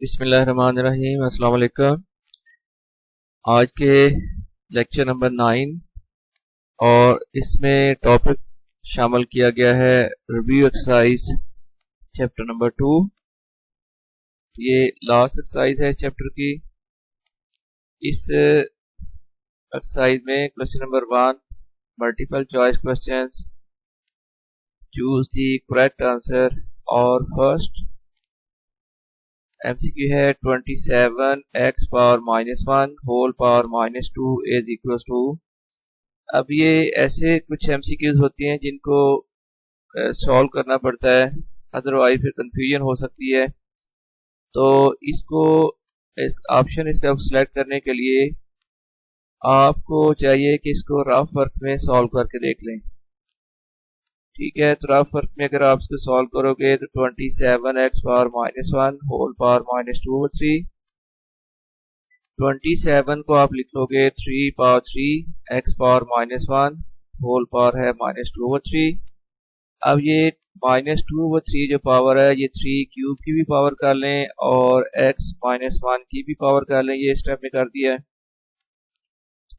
बिस्मिल्लाहिर्रहमानिर्रहीम। अस्सलाम वालेकुम। आज के लेक्चर नंबर 9 और इसमें टॉपिक शामिल किया गया है रिव्यू एक्सरसाइज चैप्टर नंबर 2। ये लास्ट एक्सरसाइज है चैप्टर की। इस एक्सरसाइज में question number 1 multiple choice questions, choose the correct answer और फर्स्ट MCQ है 27x power -1 whole power -2 is equal to. अब ये ऐसे कुछ MCQs होती हैं जिनको सॉल्व करना पड़ता है, अदरवाइज फिर कंफ्यूजन हो सकती है। तो इसको ऑप्शन इसका सिलेक्ट करने के लिए आपको चाहिए कि इसको रफ वर्क में सॉल्व करके देख लें। ठीक है, तो रफ वर्क में अगर आप इसको सॉल्व करोगे तो 27x पावर -1 होल पावर -2/3, 27 को आप लिख लोगे 3 power 3, x power -1 whole power है -2/3। अब ये -2/3 जो पावर है ये 3 क्यूब की भी पावर कर लें और x -1 की भी पावर कर लें, ये स्टेप में कर दिया है।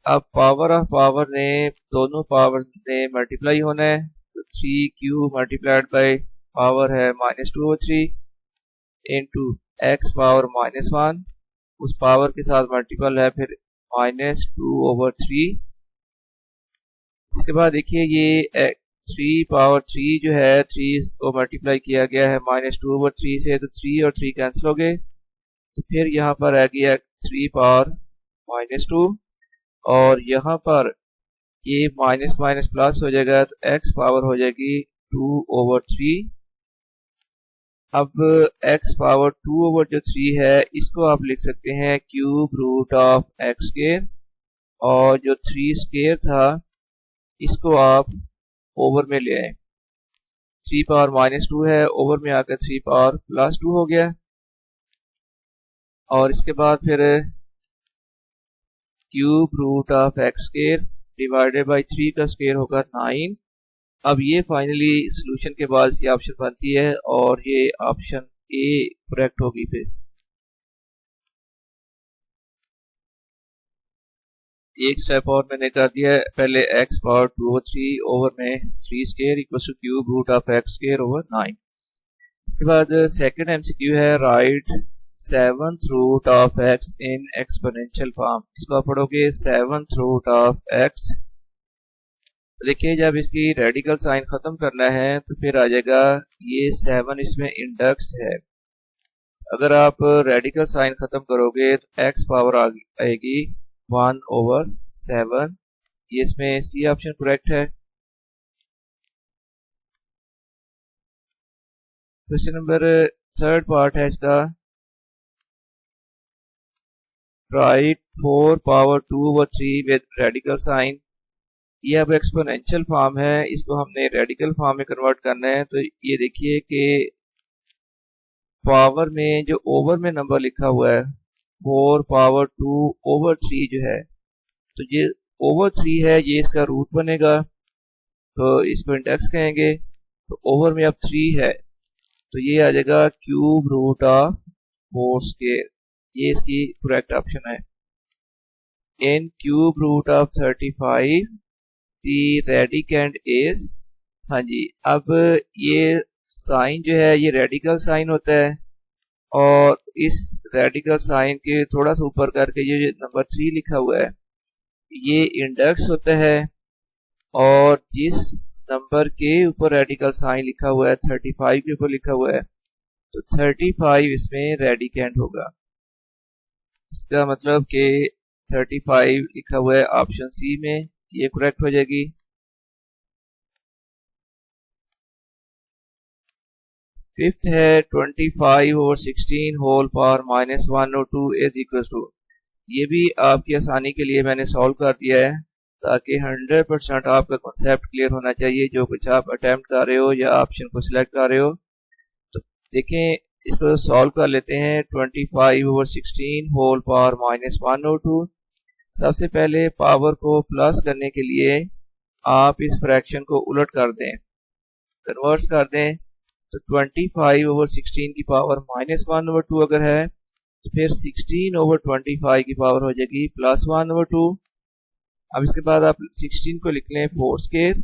अब पावर ऑफ पावर ने दोनों पावर ने मल्टीप्लाई होना है, तो 3 क्यूब मल्टीप्लाइड बाय पावर है -2/3 इंटू x पावर -1, उस पावर के साथ मल्टीपल है फिर -2/3। इसके बाद देखिए ये 3 पावर 3 जो है 3 को मल्टीप्लाई किया गया है -2/3 से, तो 3 और 3 कैंसिल हो गए, तो फिर यहाँ पर आ गया 3 पावर -2 और यहाँ पर ये माइनस माइनस प्लस हो जाएगा, तो x पावर हो जाएगी 2/3। अब x पावर 2/3 है, इसको आप लिख सकते हैं cube root of x square, और जो 3 स्क्वायर था इसको आप ओवर में ले आए। 3 पावर -2 है, ओवर में आकर 3 पावर +2 हो गया। और इसके बाद फिर cube root of x square divided by 3 का स्क्वायर होगा 9। अब ये फाइनली सॉल्यूशन के बाद ये ऑप्शन बनती है और ये ऑप्शन ए करेक्ट होगी। फिर एक स्टेप और मैंने कर दिया है, पहले x पावर 2/3 ओवर में 3 square equal to cube root of x square over 9। इसके बाद सेकंड MCQ है right 7th root of x in exponential form. इसको आप पढ़ोगे 7th रूट ऑफ x। देखिए जब इसकी रेडिकल साइन खत्म करना है तो फिर आ जाएगा ये 7 इसमें इंडेक्स है। अगर आप रेडिकल साइन खत्म करोगे तो x पावर आएगी 1/7। ये इसमें सी ऑप्शन करेक्ट है। क्वेश्चन नंबर 3 पार्ट है इसका, right 4 power 2/3 with radical sign. ये अब एक्सपोनेंशियल फॉर्म है, इसको हमने रेडिकल फॉर्म में कन्वर्ट करना है। तो ये देखिए कि पावर में जो ओवर में नंबर लिखा हुआ है 4 पावर 2/3 जो है, तो ये ओवर 3 है, ये इसका रूट बनेगा, तो इसको इंडेक्स कहेंगे। तो ओवर में अब 3 है तो ये आ जाएगा क्यूब रूट ऑफ 4 स्क्वायर, ये इसकी करेक्ट ऑप्शन है। In cube root of 35 the radicand is, हाँ जी, अब ये साइन जो है ये रेडिकल साइन होता है और इस रेडिकल साइन के थोड़ा सा ऊपर करके ये नंबर 3 लिखा हुआ है ये इंडेक्स होता है, और जिस नंबर के ऊपर रेडिकल साइन लिखा हुआ है 35 के ऊपर लिखा हुआ है, तो 35 इसमें रेडिकेंड होगा। इसका मतलब कि 35 लिखा हुआ है ऑप्शन सी में, ये करेक्ट हो जाएगी। फिफ्थ है 25/16 whole power -1/2 is equal to. ये भी आपकी आसानी के लिए मैंने सॉल्व कर दिया है ताकि 100% आपका कॉन्सेप्ट क्लियर होना चाहिए जो कुछ आप अटेम्प्ट कर रहे हो या ऑप्शन को सिलेक्ट कर रहे हो। तो देखें, इसको सॉल्व कर लेते हैं। 25/16 होल पावर -1/2। सबसे पहले पावर को प्लस करने के लिए आप इस फ्रैक्शन को उलट कर दें, कन्वर्स कर दें। तो 25/16 की पावर -1/2 अगर है तो फिर 16/25 की पावर हो जाएगी +1/2। अब इसके बाद आप 16 को लिख लें 4 स्क्वायर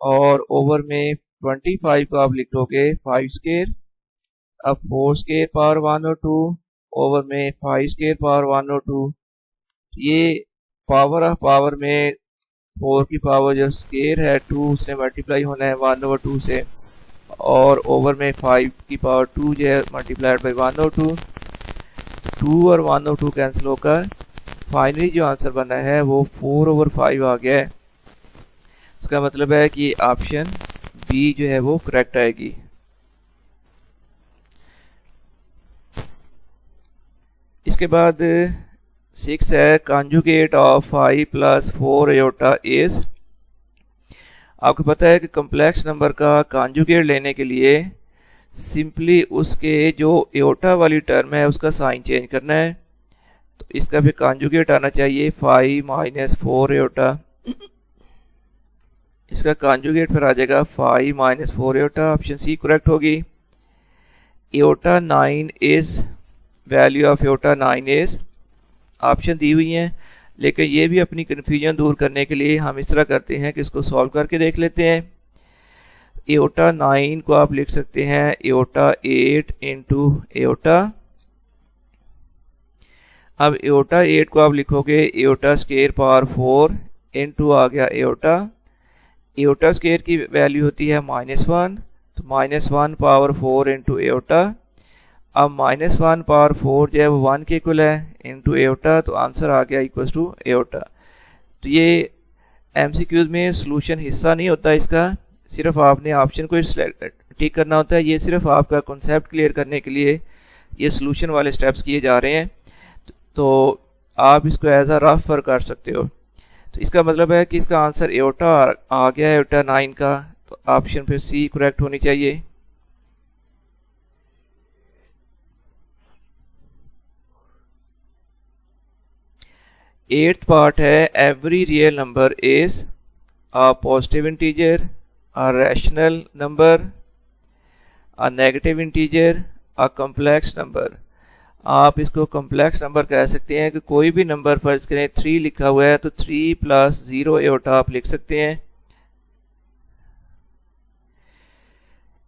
और ओवर में 25 को आप लिखोगे 5 स्क्वायर। अब 4 स्क्वायर पावर 1/2 ओवर में 5 स्क्वायर पावर 1/2। ये पावर ऑफ पावर में 4 की पावर जो स्क्वायर है 2 से मल्टीप्लाई होना है 1/2 से, और ओवर में 5 की पावर 2 जो है मल्टीप्लाइड बाई 1/2। 2 और 1/2 कैंसिल होकर फाइनली जो आंसर बना है वो 4/5 आ गया है। इसका मतलब है कि ऑप्शन बी जो है वो करेक्ट आएगी। इसके बाद 6 है कॉन्जुगेट ऑफ 5 + 4 आयोटा इज। आपको पता है कि कॉम्प्लेक्स नंबर का कॉन्जुगेट लेने के लिए सिंपली उसके जो आयोटा वाली टर्म है उसका साइन चेंज करना है। तो इसका भी कॉन्जुगेट आना चाहिए 5 - 4 आयोटा। इसका कॉन्जुगेट फिर आ जाएगा 5 - 4 आयोटा। ऑप्शन सी करेक्ट होगी। Iota 9 is, value of iota 9 is, option दी हुई हैं, लेकिन ये भी अपनी कन्फ्यूजन दूर करने के लिए हम इस तरह करते हैं कि इसको सॉल्व करके देख लेते हैं। आयोटा 9 को आप लिख सकते हैं आयोटा 8 इंटू आयोटा। अब आयोटा 8 को आप लिखोगे आयोटा स्क्वायर पावर 4 इंटू आ गया आयोटा। आयोटा स्क्वायर की वैल्यू होती है -1, तो -1 पावर 4 इंटू आयोटा। अब -1 पावर 4 जो है वो 1 के इक्वल है इंटू आयोटा, तो आंसर आ गया इक्वल टू आयोटा। तो ये एमसीक्यूज में सॉल्यूशन हिस्सा नहीं होता इसका, सिर्फ आपने ऑप्शन को टिक करना होता है। ये सिर्फ आपका कॉन्सेप्ट क्लियर करने के लिए ये सॉल्यूशन वाले स्टेप्स किए जा रहे हैं, तो आप इसको एज अ रफ कर सकते हो। तो इसका मतलब है कि इसका आंसर आयोटा आ गया है, आयोटा 9 का, तो ऑप्शन फिर सी करेक्ट होनी चाहिए। एट्थ पार्ट है every real number is a positive integer, a rational number, a negative integer, a complex number. आप इसको कॉम्प्लेक्स नंबर कह सकते हैं कि कोई भी नंबर फर्ज करें 3 लिखा हुआ है तो 3 + 0 आयोटा आप लिख सकते हैं।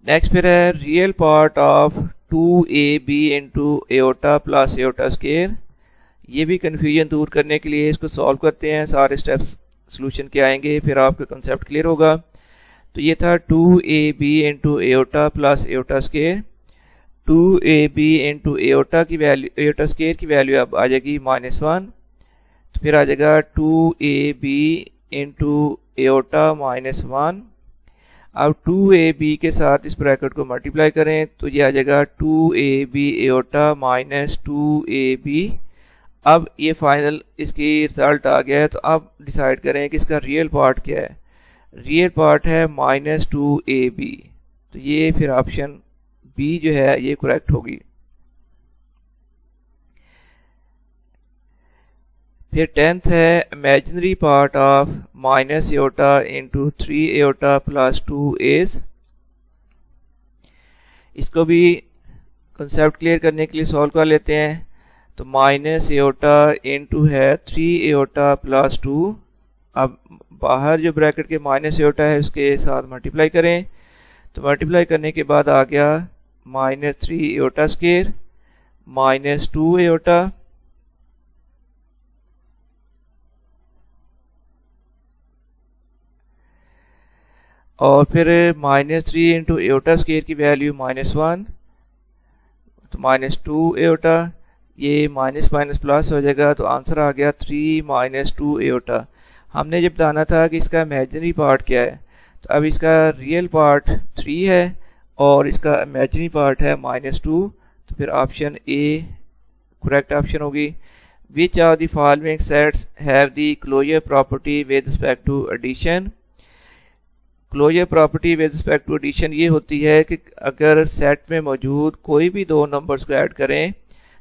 नेक्स्ट फिर है real part of 2ab into iota plus iota square. ये भी कन्फ्यूजन दूर करने के लिए इसको सॉल्व करते हैं, सारे स्टेप्स सॉल्यूशन के आएंगे, फिर आपका कंसेप्ट क्लियर होगा। तो ये था 2ab into iota plus iota square. 2ab into iota की वैल्यू, आयोटा स्क्वायर की वैल्यू अब आ जाएगी -1, तो फिर आ जाएगा 2ab इंटू आयोटा -1। अब 2ab के साथ इस ब्रैकेट को मल्टीप्लाई करें तो ये आ जाएगा 2ab आयोटा माइनस 2ab। अब ये फाइनल इसकी रिजल्ट आ गया है, तो अब डिसाइड करें कि इसका रियल पार्ट क्या है। रियल पार्ट है -2ab, तो ये फिर ऑप्शन बी जो है ये करेक्ट होगी। फिर 10th है imaginary part of -iota into 3 iota plus 2 is. इसको भी कंसेप्ट क्लियर करने के लिए सॉल्व कर लेते हैं। तो -आयोटा इंटू है 3 आयोटा प्लस 2। अब बाहर जो ब्रैकेट के -आयोटा है उसके साथ मल्टीप्लाई करें, तो मल्टीप्लाई करने के बाद आ गया -3 आयोटा स्क्वायर -2 आयोटा। और फिर -3 इंटू आयोटा स्क्वायर की वैल्यू -1, तो -2 आयोटा। ये माइनस माइनस प्लस हो जाएगा, तो आंसर आ गया 3 - 2 आयोटा। हमने जब बताना था कि इसका इमेजिनरी पार्ट क्या है, तो अब इसका रियल पार्ट 3 है और इसका इमेजिनरी पार्ट है -2, तो फिर ऑप्शन ए करेक्ट ऑप्शन होगी। Which are the following sets have the closure property with respect to addition. Closure property with respect to addition ये होती है कि अगर सेट में मौजूद कोई भी दो नंबर्स को ऐड करें,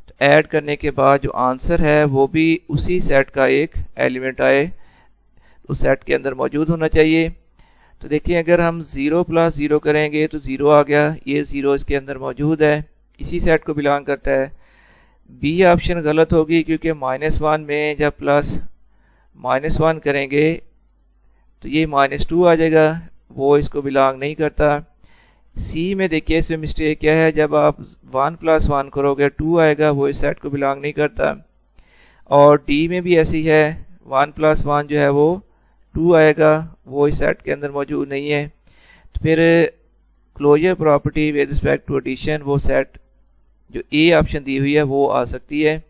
तो ऐड करने के बाद जो आंसर है वो भी उसी सेट का एक एलिमेंट आए, उस सेट के अंदर मौजूद होना चाहिए। तो देखिए अगर हम 0 + 0 करेंगे तो 0 आ गया, ये 0 इसके अंदर मौजूद है, इसी सेट को बिलोंग करता है। बी ऑप्शन गलत होगी, क्योंकि -1 में जब प्लस -1 करेंगे तो ये -2 आ जाएगा, वो इसको बिलोंग नहीं करता। सी में देखिए इसमें मिस्टेक क्या है, जब आप 1 + 1 करोगे 2 आएगा, वो इस सेट को बिलोंग नहीं करता। और डी में भी ऐसी है, 1 + 1 जो है वो 2 आएगा, वो इस सेट के अंदर मौजूद नहीं है। तो फिर closure property with respect to addition, वो सेट जो ए ऑप्शन दी हुई है वो आ सकती है।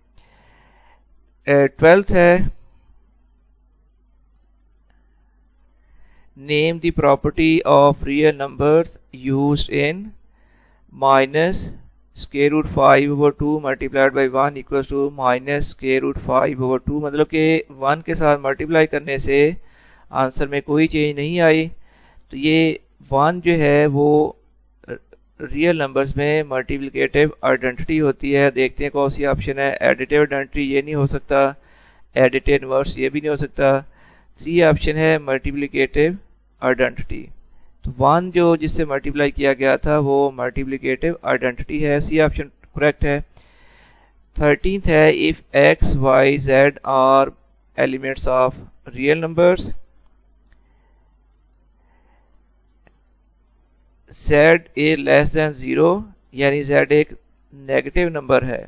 12th है, name the property of real numbers used in -√5/2 multiplied by 1 equals to -√5/2, मतलब कि 1 के साथ मल्टीप्लाई करने से आंसर में कोई चेंज नहीं आई। तो ये 1 जो है वो रियल नंबर्स में मल्टीप्लिकेटिव आइडेंटिटी होती है। देखते हैं कौन सी ऑप्शन है। एडिटिव आइडेंटिटी ये नहीं हो सकता, एडिटिव इनवर्स ये भी नहीं हो सकता। सी ऑप्शन है मल्टीप्लिकेटिव आइडेंटिटी। तो 1 जो जिससे मल्टीप्लाई किया गया था वो मल्टीप्लिकेटिव आइडेंटिटी है, सी ऑप्शन करेक्ट है। 13th है, if x y z are elements of real numbers, z is less than 0 यानी z एक नेगेटिव नंबर है,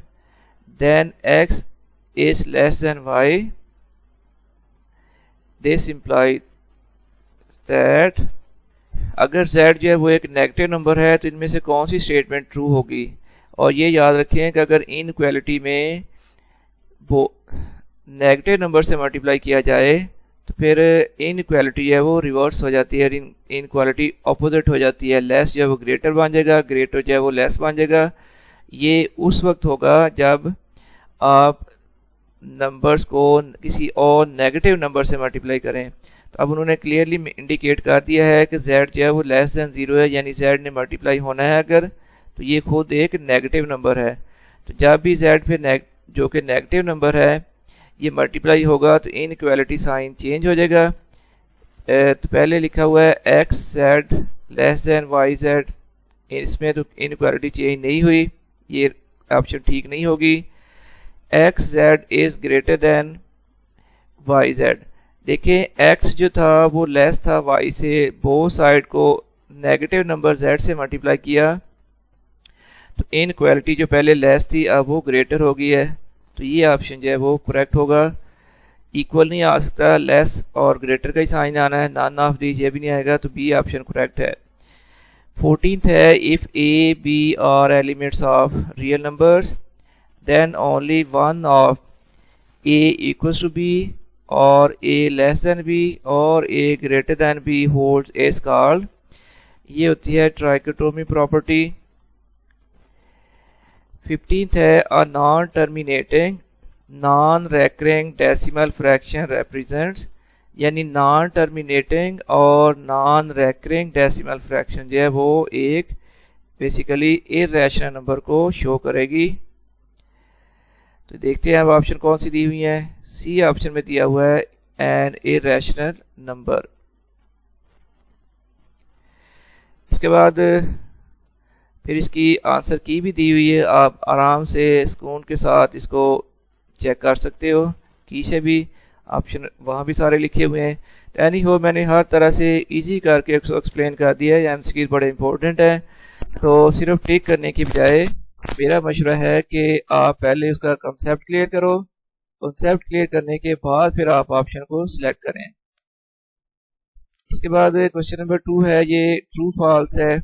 then x is less than y, this implies that अगर z जो है वो एक नेगेटिव नंबर है तो इनमें से कौन सी स्टेटमेंट ट्रू होगी। और ये याद रखें कि अगर इनइक्वालिटी में वो नेगेटिव नंबर से मल्टीप्लाई किया जाए तो फिर इनइक्वालिटी है वो रिवर्स हो जाती है, इनइक्वालिटी अपोजिट हो जाती है। लेस जो है वो ग्रेटर बन जाएगा, ग्रेटर जो है वो लेस बन जाएगा। ये उस वक्त होगा जब आप नंबर्स को किसी और नेगेटिव नंबर से मल्टीप्लाई करें। तो अब उन्होंने क्लियरली इंडिकेट कर दिया है कि z जो है वो लेस देन 0 है, यानी z ने मल्टीप्लाई होना है अगर, तो ये खुद एक नेगेटिव नंबर है। तो जब भी z फिर जो कि नेगेटिव नंबर है ये मल्टीप्लाई होगा तो इनइक्वालिटी साइन चेंज हो जाएगा। तो पहले लिखा हुआ है x z less than y z, इसमें तो इनइक्वालिटी चेंज नहीं हुई, ये ऑप्शन ठीक नहीं होगी। X z is greater than y z, देखिए एक्स जो था वो लेस था वाई से, बोथ साइड को नेगेटिव नंबर जेड से मल्टीप्लाई किया तो इनइक्वालिटी जो पहले लेस थी अब वो ग्रेटर हो गई है। तो ये ऑप्शन जो है वो करेक्ट होगा। इक्वल नहीं आ सकता, लेस और ग्रेटर का ही साइन आना है, नन ऑफ दीज ये भी नहीं आएगा, तो बी ऑप्शन करेक्ट है। 14th है, if A B are elements of real numbers then only one of A equals to B और ए लेस देन बी और A greater than B holds is called, ये होती है trichotomy property. 15th है, a non terminating non recurring decimal fraction represents, यानी non terminating और non recurring decimal fraction जो है वो एक बेसिकली इररेशनल नंबर को शो करेगी। तो देखते हैं अब ऑप्शन कौन सी दी हुई है। सी ऑप्शन में दिया हुआ है एन इररेशनल नंबर। इसके बाद फिर इसकी आंसर की भी दी हुई है, आप आराम से सुकून के साथ इसको चेक कर सकते हो, की से भी ऑप्शन वहाँ भी सारे लिखे हुए हैं। एनी हो, मैंने हर तरह से इजी करके एक्सप्लेन कर दिया है, एमसीक्यूज बड़े इंपॉर्टेंट है। तो सिर्फ टिक करने की बजाय मेरा मशवरा है कि आप पहले उसका कंसेप्ट क्लियर करो, कंसेप्ट क्लियर करने के बाद फिर आप ऑप्शन को सिलेक्ट करें। इसके बाद क्वेश्चन नंबर 2 है, ये ट्रू फॉल्स है,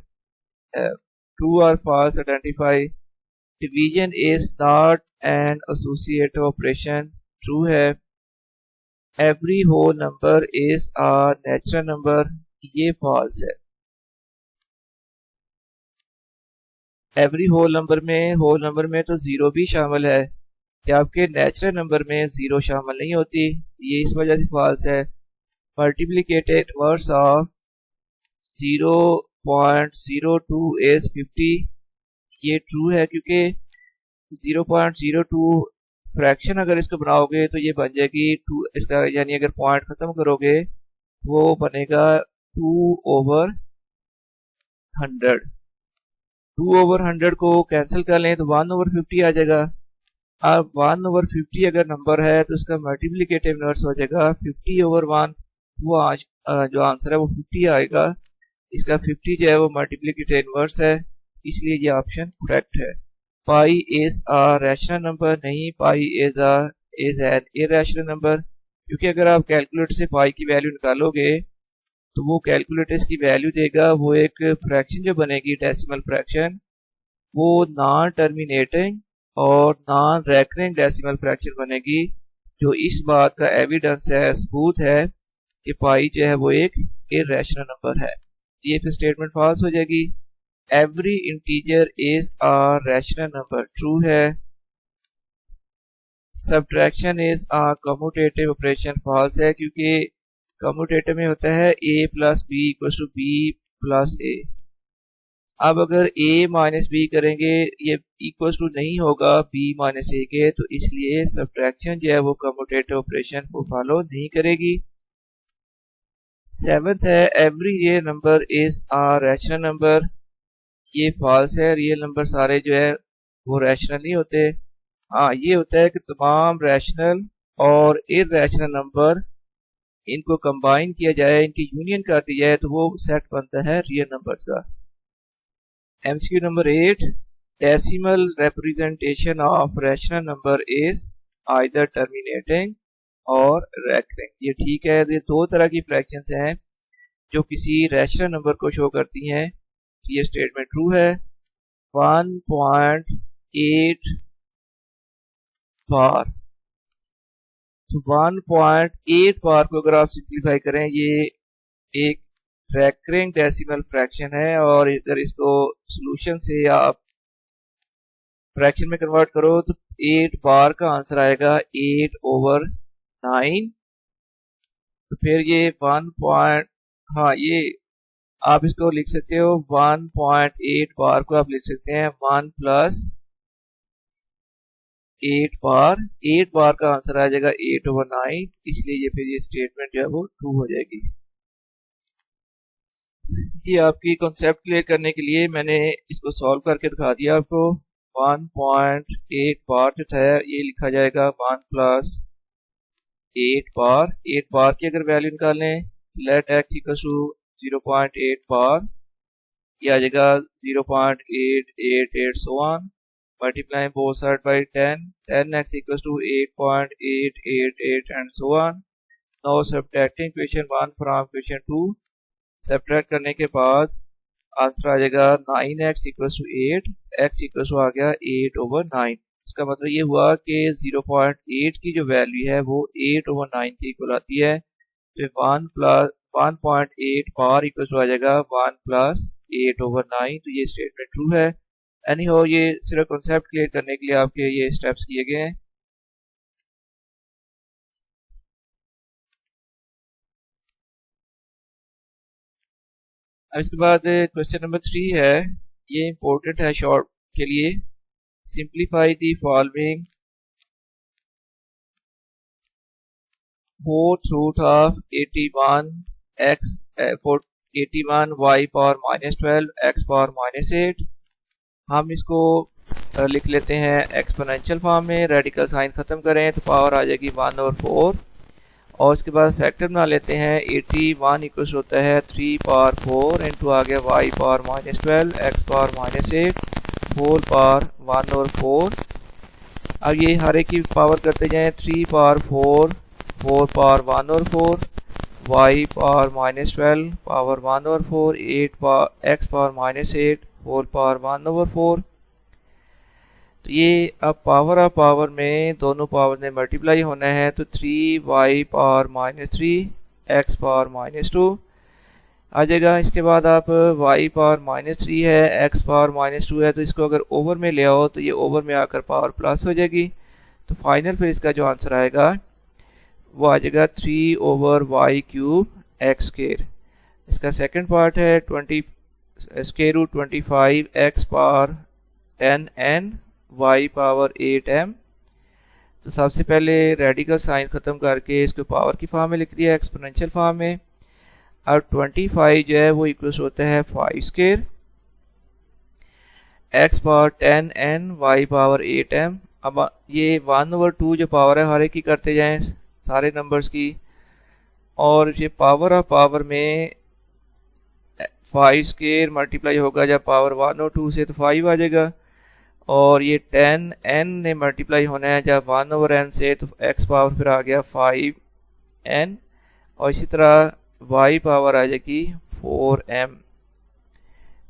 ट्रू और false identify. Division is not an associative operation, true है। Every whole number is a natural number, ये फॉल्स है। एवरी होल नंबर में तो जीरो भी शामिल है, जबकि नेचुरल नंबर में जीरो शामिल नहीं होती, ये इस वजह से फॉल्स है। मल्टीप्लिकेटेड इनवर्स ऑफ 0.02 इज 50, ये ट्रू है, क्योंकि 0.02 फ्रैक्शन अगर इसको बनाओगे तो ये बन जाएगी 2, इसका यानी अगर पॉइंट खत्म करोगे वो बनेगा 2/100। 2/100 को कैंसिल कर लें तो 1/50 आ जाएगा। अब 1/50 अगर नंबर है तो उसका मल्टीप्लिकेटिव इनवर्स हो जाएगा 50/1। वो आज जो आंसर है वो 50 आएगा। इसका 50 जो है वो मल्टीप्लिकेटिव इनवर्स है, इसलिए ये ऑप्शन करेक्ट है। Pi is a rational number नहीं, pi is an irrational number, क्योंकि अगर आप कैलकुलेटर से पाई की वैल्यू निकालोगे तो वो कैलकुलेटर इसकी वैल्यू देगा। वो एक फ्रैक्शन जो बनेगी डेसिमल फ्रैक्शन, वो नॉन टर्मिनेटिंग और नॉन रैकरिंग डेसिमल फ्रैक्शन बनेगी, जो इस बात का एविडेंस है, सबूत है कि पाई जो है वो एक इरैशनल नंबर है। ये फिर स्टेटमेंट फॉल्स हो जाएगी। Every integer is a rational number true है। Subtraction is a commutative operation false है, क्योंकि कम्यूटेटिव में होता है a plus B equal to B plus A. अब अगर a माइनस बी करेंगे ये इक्वल टू नहीं होगा b माइनस ए के, तो इसलिए सब्ट्रैक्शन जो है वो कम्यूटेटिव ऑपरेशन को फॉलो नहीं करेगी। सेवंथ है every real number is a rational number. ये फॉल्स है, रियल नंबर सारे जो है वो रैशनल नहीं होते। हाँ, ये होता है कि तमाम रैशनल और इरैशनल नंबर इनको कंबाइन किया जाए, इनकी यूनियन कर दी जाए तो वो सेट बनता है रियल नंबर्स का। MCQ number 8, decimal representation of rational number is either terminating और रैकरिंग। ये ठीक है, ये दो तरह की फ्रैक्शंस हैं जो किसी रैशनल नंबर को शो करती हैं। ये स्टेटमेंट ट्रू है। 1.8 बार, तो 1.8 बार को अगर आप सिंप्लीफाई करें, ये एक रैकरिंग डेसिमल फ्रैक्शन है, और अगर इसको सॉल्यूशन से आप फ्रैक्शन में कन्वर्ट करो तो 8 बार का आंसर आएगा 8/9। तो फिर ये 1. हाँ, ये आप इसको लिख सकते हो 1.8 बार को आप लिख सकते हैं 1 प्लस 8 बार। 8 बार का आंसर आ जाएगा 8/9, इसलिए ये फिर ये स्टेटमेंट जो है वो ट्रू हो जाएगी। ये आपकी कॉन्सेप्ट क्लियर करने के लिए मैंने इसको सॉल्व करके दिखा दिया आपको। 1.8 बार जो था ये लिखा जाएगा 1 प्लस 8 बार। 8 बार की अगर वैल्यू निकालें, लेट एक्स इक्वल टू 0.8 बार, ये आ जाएगा 0.888 so on, multiplying both sides by 10, 10x equals to 8.888 and so on. Now subtracting question 1 from question 2, subtract करने के बाद आंसर आ जाएगा 9x equals to 8, x equals to आ गया 8/9। इसका मतलब ये हुआ कि 0.8 की जो वैल्यू है वो 8/9 के इक्वल आती है। तो 1.8 बार इक्वल टू आ जाएगा 1 प्लस 8/9। तो ये स्टेटमेंट ट्रू है। एनी हो, ये सिर्फ कॉन्सेप्ट क्लियर करने के लिए आपके ये स्टेप्स किए गए हैं। अब इसके बाद क्वेश्चन नंबर 3 है, ये इंपॉर्टेंट है शॉर्ट के लिए। Simplify the following 4th root of 81 y power -12 x power -8। हम इसको लिख लेते हैं एक्सपोनेंशियल फॉर्म में। रेडिकल साइन खत्म करें तो पावर आ जाएगी 1/4, और उसके बाद फैक्टर बना लेते हैं। 81 इक्वल होता है 3 पावर 4 इंटू आ गया y power -12 x power -8 whole power 1/4। अब ये हर एक की पावर करते जाएं। 3 power 4 4 power 1/4, y power -12 power 1/4, 8 power x power -8 whole power 1/4। तो ये अब पावर ऑफ पावर में दोनों पावर ने मल्टीप्लाई होना है, तो 3y पावर -3 x पावर -2 आ जाएगा। इसके बाद आप y पावर -3 है, x पावर -2 है, तो इसको अगर ओवर में ले आओ तो ये ओवर में आकर पावर प्लस हो जाएगी। तो फाइनल फिर इसका जो आंसर आएगा वो आ जाएगा 3/y³ x²। इसका सेकंड पार्ट है 20√25 x power 10n y power 8m। तो सबसे पहले रेडिकल साइन खत्म करके इसको पावर की फॉर्म में लिख दिया, एक्सपोनेंशियल फॉर्म में। अब 25 जो है वो इक्वल होता है 5² x power 10n y power 8m, अब ये 1/2 जो पावर है हर एक की करते जाएं सारे नंबर्स की, और ये पावर ऑफ पावर में 5 स्क्वायर मल्टीप्लाई होगा जब पावर 1 और 2 से तो 5 आ जाएगा, और ये 10 n ने मल्टीप्लाई होना है जब 1/n से तो x पावर फिर आ गया 5n, और इसी तरह y पावर आ जाएगी 4m।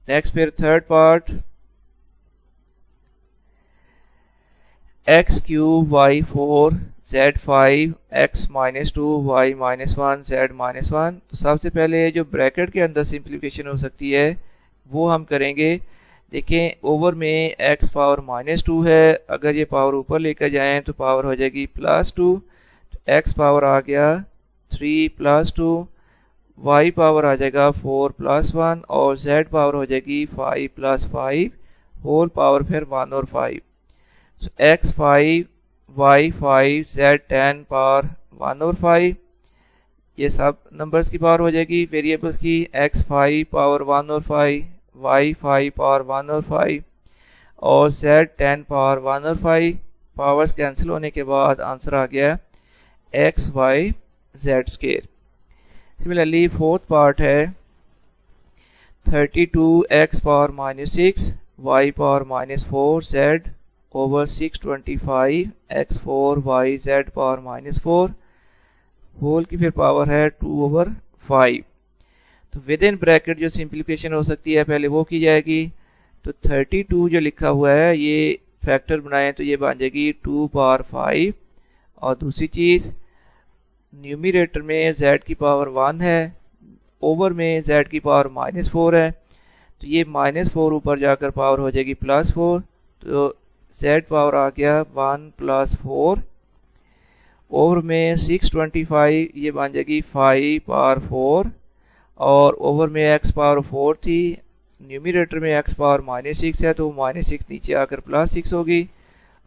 नेक्स्ट फिर third part, x cube y 4 z 5 x -2 y -1 z -1। तो सबसे पहले जो ब्रैकेट के अंदर सिंप्लीफिकेशन हो सकती है वो हम करेंगे। देखें ओवर में x पावर -2 है, अगर ये पावर ऊपर लेकर जाएं तो पावर हो जाएगी +2, तो x पावर आ गया 3 + 2, y पावर आ जाएगा 4 + 1, और z पावर हो जाएगी 5 + 5 होल पावर फिर 1 और 5। So x 5 y 5 z 10 power 1 और 5, ये सब नंबर्स की पावर हो जाएगी वेरिएबल्स की। x 5 पावर 1 और 5, y 5 पावर 1 और 5, और z 10 पावर 1 और 5। पावर्स कैंसिल होने के बाद आंसर आ गया x y z square. Similarly fourth part है 32x power -6 y power -4 z over 625 x4 y z power -4 whole की फिर पावर है 2/5। तो विद इन ब्रैकेट जो सिंप्लीफिकेशन हो सकती है पहले वो की जाएगी। तो 32 जो लिखा हुआ है ये फैक्टर बनाएं तो ये बन जाएगी 2 पावर 5, और दूसरी चीज़ न्यूमरेटर में z की पावर 1 है, ओवर में z की पावर -4 है, तो ये -4 ऊपर जाकर पावर हो जाएगी +4, तो z पावर आ गया 1 + 4, ओवर में 625 ये बन जाएगी 5 पावर 4, और ओवर में x पावर 4 थी, न्यूमरेटर में x पावर -6 है तो -6 नीचे आकर +6 होगी,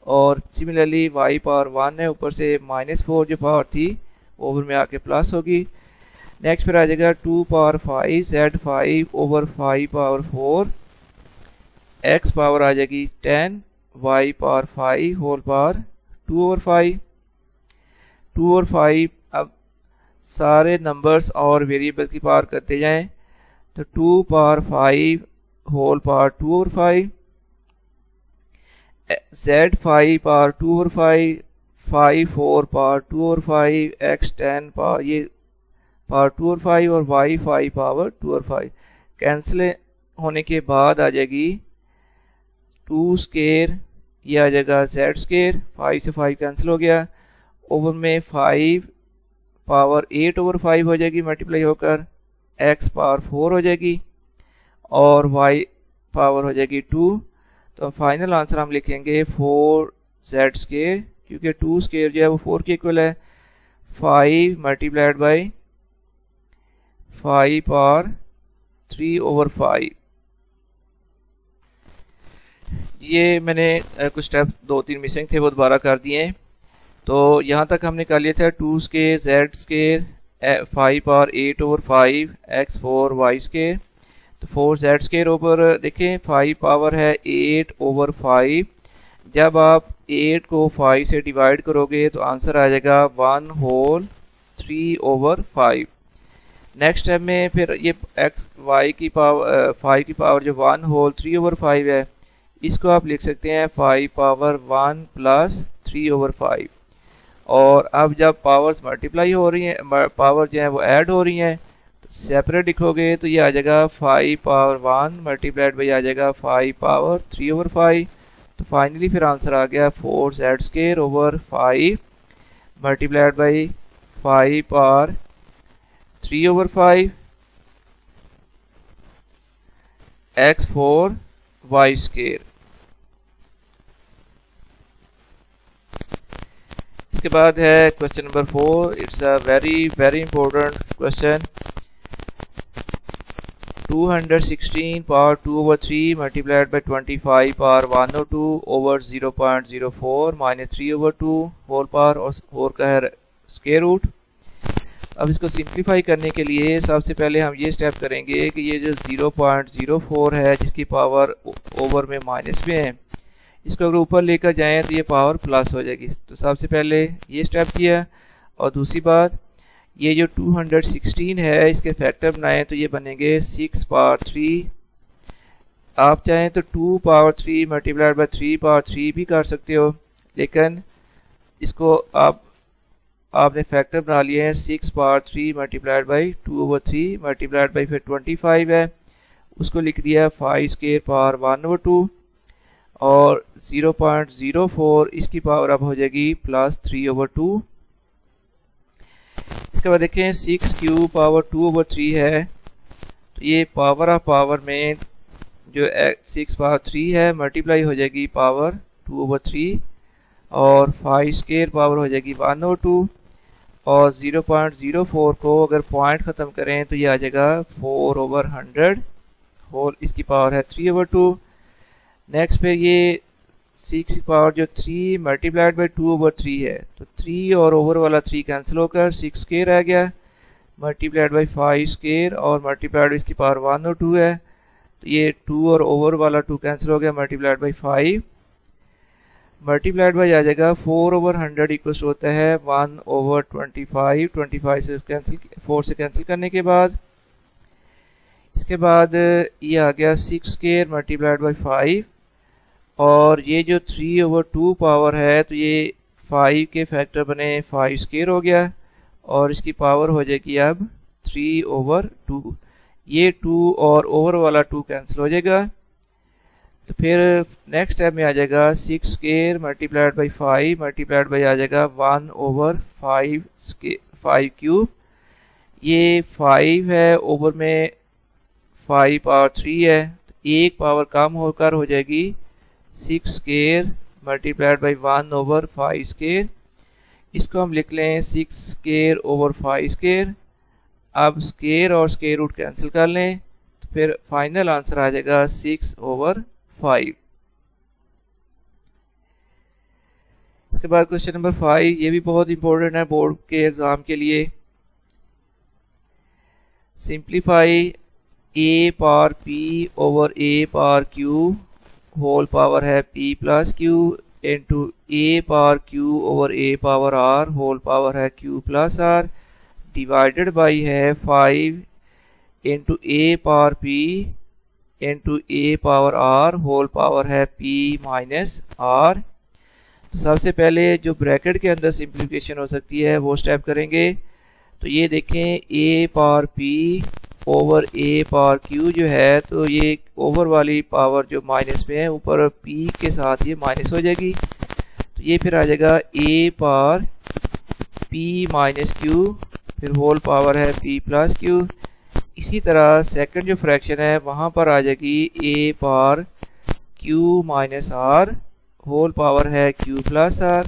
और सिमिलरली y पावर 1 है, ऊपर से -4 जो पावर थी ओवर में आके प्लस होगी। नेक्स्ट फिर आ जाएगा 2 power 5 z 5 over 5 power 4, x power आ जाएगी 10 y पावर 5 होल पावर 2/5। 2/5 अब सारे नंबर्स और वेरिएबल्स की पावर करते जाएं तो 2 power 5 whole power 2/5, z 5 power 2/5, 5 4 power 2/5, x 10 power ये पावर 2/5, और y 5 पावर 2/5। कैंसिल होने के बाद आ जाएगी 2 स्क्वायर, ये आ जाएगा z स्क्वायर, 5 से 5 कैंसिल हो गया, ओवर में 5 पावर 8/5 हो जाएगी मल्टीप्लाई होकर, x पावर 4 हो जाएगी, और y पावर हो जाएगी 2। तो फाइनल आंसर हम लिखेंगे 4z स्क्वायर, क्योंकि 2 स्क्वायर जो है वो 4 के इक्वल है। 5 मल्टीप्लाइड बाई 5 पावर 3/5। ये मैंने कुछ स्टेप 2-3 मिसिंग थे वो दोबारा कर दिए। तो यहाँ तक हमने कर लिया था 2 square z square 5 power 8/5 x4 y square, तो 4z स्क्वायर ऊपर देखें 5 पावर है 8/5, जब आप 8 को 5 से डिवाइड करोगे तो आंसर आ जाएगा 1 होल 3/5। नेक्स्ट स्टेप में फिर ये x y की पावर 5 की पावर जो 1 होल 3/5 है, इसको आप लिख सकते हैं 5 पावर 1 प्लस 3/5। और अब जब पावर्स मल्टीप्लाई हो रही हैं, पावर जो है वो ऐड हो रही हैं, तो सेपरेट लिखोगे तो ये आ जाएगा 5 पावर 1 मल्टीप्लाइड बाई आ जाएगा 5 पावर 3/5। तो फाइनली फिर आंसर आ गया 4z square over 5 multiplied by 5 power 3/5 x4 y square. इसके बाद है question number 4। It's a very important question. 216 power 2/3 multiplied by 25 power 1/2 over 0.04 minus 3/2 whole power, और 4 का है स्क्वायर रूट। अब इसको सिंप्लीफाई करने के लिए सबसे पहले हम ये स्टेप करेंगे कि ये जो 0.04 है जिसकी पावर ओवर में माइनस में है, इसको अगर ऊपर लेकर जाएं तो ये पावर प्लस हो जाएगी। तो सबसे पहले ये स्टेप किया। और दूसरी बात, ये जो 216 है इसके फैक्टर बनाएं तो ये बनेंगे 6 पावर 3। आप चाहें तो 2 पावर 3 मल्टीप्लाइड बाई 3 पावर 3 भी कर सकते हो, लेकिन इसको आपने फैक्टर बना लिए हैं 6 power 3 multiplied by 2/3 multiplied by फिर 25 है, उसको लिख दिया 5 स्क्वायर पावर 1/2 और 0.04 इसकी पावर अब हो जाएगी प्लस 3/2। इसके बाद देखें 6 क्यूब पावर 2/3 है, तो ये पावर ऑफ पावर में जो 6 पावर 3 है मल्टीप्लाई हो जाएगी पावर 2/3 और 5 स्क्वायर पावर हो जाएगी 1/2 और 0.04 को अगर पॉइंट ख़त्म करें तो ये आ जाएगा 4/100 होल इसकी पावर है 3/2। नेक्स्ट पे ये 6 पावर जो 3 मल्टीप्लाइड बाई 2/3 है, तो 3 और ओवर वाला 3 कैंसिल होकर 6 स्क्वायर आ गया मल्टीप्लाइड बाई 5 स्क्वायर और मल्टीप्लाइड इसकी पावर 1/2 है, तो ये 2 और ओवर वाला 2 कैंसिल हो गया मल्टीप्लाइड बाई 5 मल्टीप्लाइड बाई आ जाएगा 4/100 इक्वल होता है 1/25। 25 से कैंसिल 4 से कैंसिल करने के बाद इसके बाद ये आ गया 6 स्क्वायर मल्टीप्लाइड बाई 5 और ये जो 3/2 पावर है तो ये 5 के फैक्टर बने 5 स्क्वायर हो गया और इसकी पावर हो जाएगी अब 3/2। ये 2 और ओवर वाला 2 कैंसिल हो जाएगा, तो फिर नेक्स्ट स्टेप में आ जाएगा 6 square multiplied by 5 multiplied by आ जाएगा 1/5 क्यूब। ये 5 है, ओवर में 5 पावर 3 है, तो एक पावर कम होकर हो जाएगी 6 स्क्वायर मल्टीप्लाइड बाई 1/5 स्क्वायर। इसको हम लिख लें 6 स्क्वायर ओवर 5 स्क्वायर। अब स्क्वायर और स्क्वायर रूट कैंसिल कर लें तो फिर फाइनल आंसर आ जाएगा 6/5। इसके बाद क्वेश्चन नंबर 5, ये भी बहुत इंपॉर्टेंट है बोर्ड के एग्जाम के लिए। Simplify a power p over a power q whole power है p plus q into a power q over a power r whole power है q plus r divided by है 5 into a power p into a power r whole power है p minus r। तो सबसे पहले जो bracket के अंदर simplification हो सकती है वो स्टेप करेंगे। तो ये देखें a power p over a power q जो है, तो ये ओवर वाली पावर जो माइनस में है ऊपर p के साथ ये माइनस हो जाएगी, तो ये फिर आ जाएगा a power p minus q फिर होल पावर है p प्लस q। इसी तरह सेकंड जो फ्रैक्शन है वहां पर आ जाएगी a power q minus r whole power है q plus r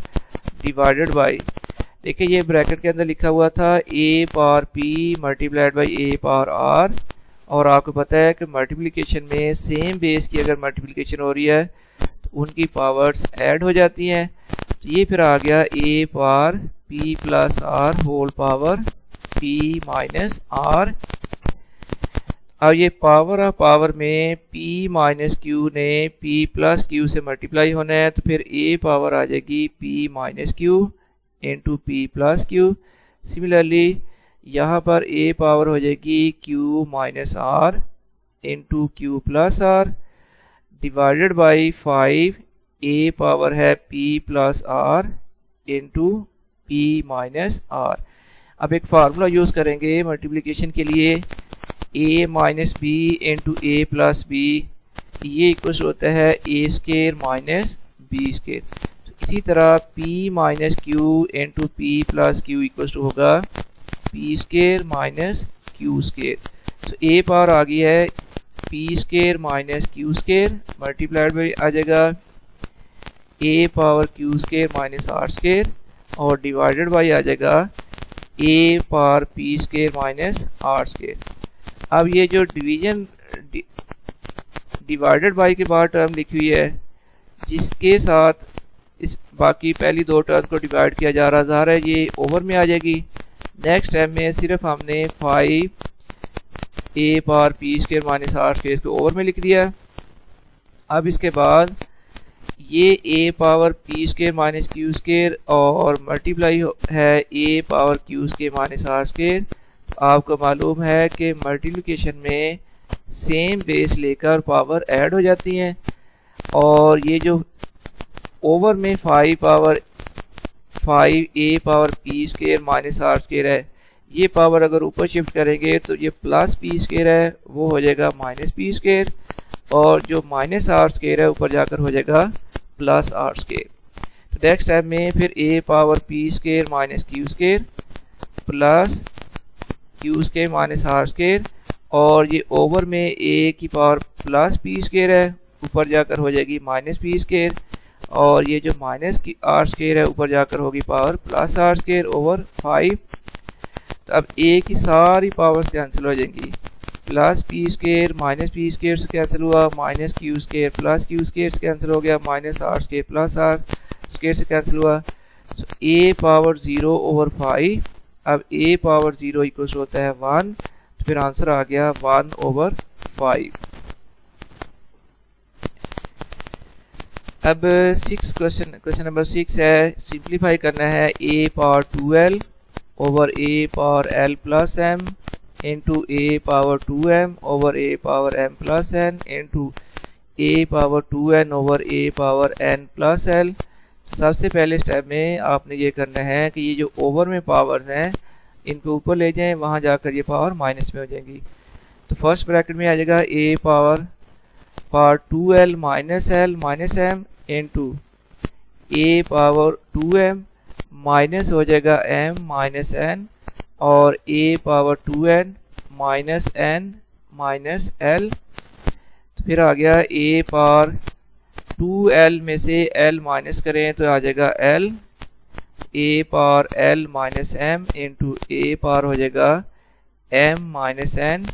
divided by, देखिए ये ब्रैकेट के अंदर लिखा हुआ था a power p multiplied by a power r, और आपको पता है कि मल्टीप्लिकेशन में सेम बेस की अगर मल्टीप्लिकेशन हो रही है तो उनकी पावर्स ऐड हो जाती हैं। तो ये फिर आ गया a power p plus r whole power p minus r। अब ये पावर ऑफ पावर में p माइनस q ने p प्लस q से मल्टीप्लाई होना है, तो फिर a पावर आ जाएगी p minus q into p plus q। Similarly यहाँ पर a पावर हो जाएगी q minus r into q plus r divided by 5 a power है p plus r into p minus r। अब एक फार्मूला यूज़ करेंगे मल्टीप्लिकेशन के लिए, a minus b into a plus b, ये इक्वल होता है a square minus b square. इसी तरह p minus q into p plus q equal to होगा p square minus q square. तो a पावर आ गई है p square minus q square multiplied by आ जाएगा a power q square minus r square और डिवाइडेड बाई आ जाएगा a power p square minus r square. अब ये जो डिवीजन डिवाइडेड बाई के बाद टर्म लिखी हुई है जिसके साथ इस बाकी पहली दो टर्म को डिवाइड किया जा रहा है, ये ओवर में आ जाएगी। नेक्स्ट टाइम में सिर्फ हमने 5 a power p square minus r square को ओवर में लिख दिया। अब इसके बाद ये a power p square minus q square और मल्टीप्लाई है a power q square minus r square. आपको मालूम है कि मल्टीप्लिकेशन में सेम बेस लेकर पावर ऐड हो जाती हैं, और ये जो ओवर में 5 power 5a power p square minus r square है, ये पावर अगर ऊपर शिफ्ट करेंगे तो ये प्लस p स्केयर है वो हो जाएगा माइनस p स्केयर, और जो माइनस r स्केयर है ऊपर जाकर हो जाएगा प्लस r स्केयर। तो नेक्स्ट स्टेप में फिर a power p square minus q square plus q square minus r square, और ये ओवर में a की पावर प्लस p स्केयर है ऊपर जाकर हो जाएगी माइनस p स्केयर, और ये जो माइनस की r स्केयर है ऊपर जाकर होगी power plus r square over 5। तो अब a की सारी पावर्स कैंसिल हो जाएंगी, plus p square minus p square से कैंसिल हुआ, minus q square plus q square से कैंसिल हो गया, minus r square plus r square से कैंसिल हुआ। तो a पावर 0 ओवर 5, अब a पावर 0 इक्वल्स होता है 1, तो फिर आंसर आ गया 1 ओवर 5। अब क्वेश्चन नंबर 6 है, सिंप्लीफाई करना है a power 2l over a power l plus m into a power 2m over a power m plus n into a power 2n over a power n plus l। सबसे पहले step में आपने ये करना है कि ये जो ओवर में पावर्स हैं इनको ऊपर ले जाएं, वहां जाकर ये पावर माइनस में हो जाएंगी। तो फर्स्ट ब्रैकेट में आ जाएगा a power 2l minus l minus m into a power 2m minus हो जाएगा m माइनस n, और a power 2n minus n minus l। तो फिर आ गया a पावर 2l में से l माइनस करें तो आ जाएगा l, a power l minus m into a power हो जाएगा m minus n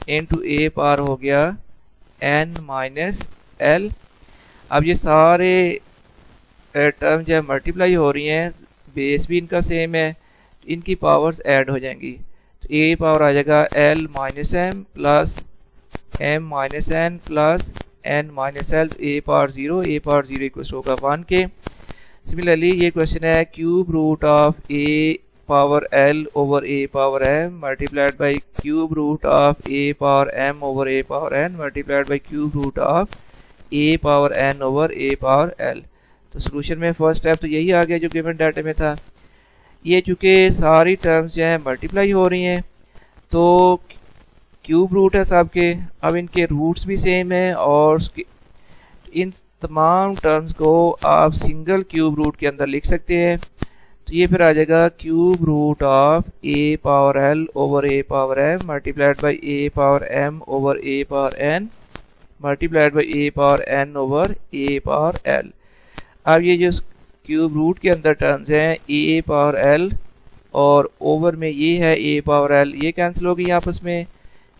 into a power हो गया n माइनस l। अब ये सारे टर्म जो है मल्टीप्लाई हो रही हैं, बेस भी इनका सेम है, इनकी पावर्स ऐड हो जाएंगी। तो a पावर आ जाएगा l minus m plus m minus n plus n minus l, a power 0 equals होगा 1 के। सिमिलरली ये क्वेश्चन है cube root of a power l over a power m multiplied by cube root of a power m over a power n multiplied by cube root of a power n over a power l। तो solution में first step तो यही आ गया जो given data में था। ये चूंकि सारी टर्म्स जो है मल्टीप्लाई हो रही हैं तो क्यूब रूट है सब के, अब इनके रूट्स भी सेम है, और इन तमाम टर्म्स को आप सिंगल क्यूब रूट के अंदर लिख सकते हैं। तो ये फिर आ जाएगा cube root of a power l over a power m multiplied by a power m over a power n multiplied by a power n over a power l। अब ये जो क्यूब रूट के अंदर टर्म्स हैं a power l और over में ये है a पावर l, ये कैंसिल हो गई आपस में।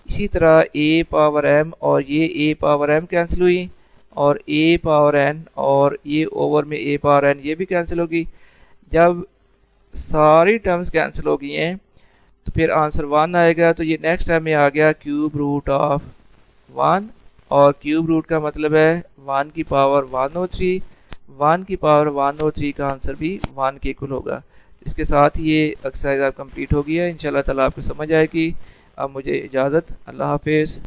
इसी तरह a पावर m और ये a पावर m कैंसिल हुई, और a पावर n और ये ओवर में a पावर n ये भी कैंसिल होगी। जब सारी टर्म्स कैंसिल हो गई हैं तो फिर आंसर 1 आएगा। तो ये नेक्स्ट टाइम में आ गया क्यूब रूट ऑफ 1, और क्यूब रूट का मतलब है 1 की पावर 103, 1 की पावर 103 का आंसर भी 1 के इक्वल होगा। इसके साथ ही ये एक्सरसाइज आप कंप्लीट हो गई है। इंशाल्लाह ताला आपको समझ आएगी। अब मुझे इजाज़त, अल्लाह हाफिज़।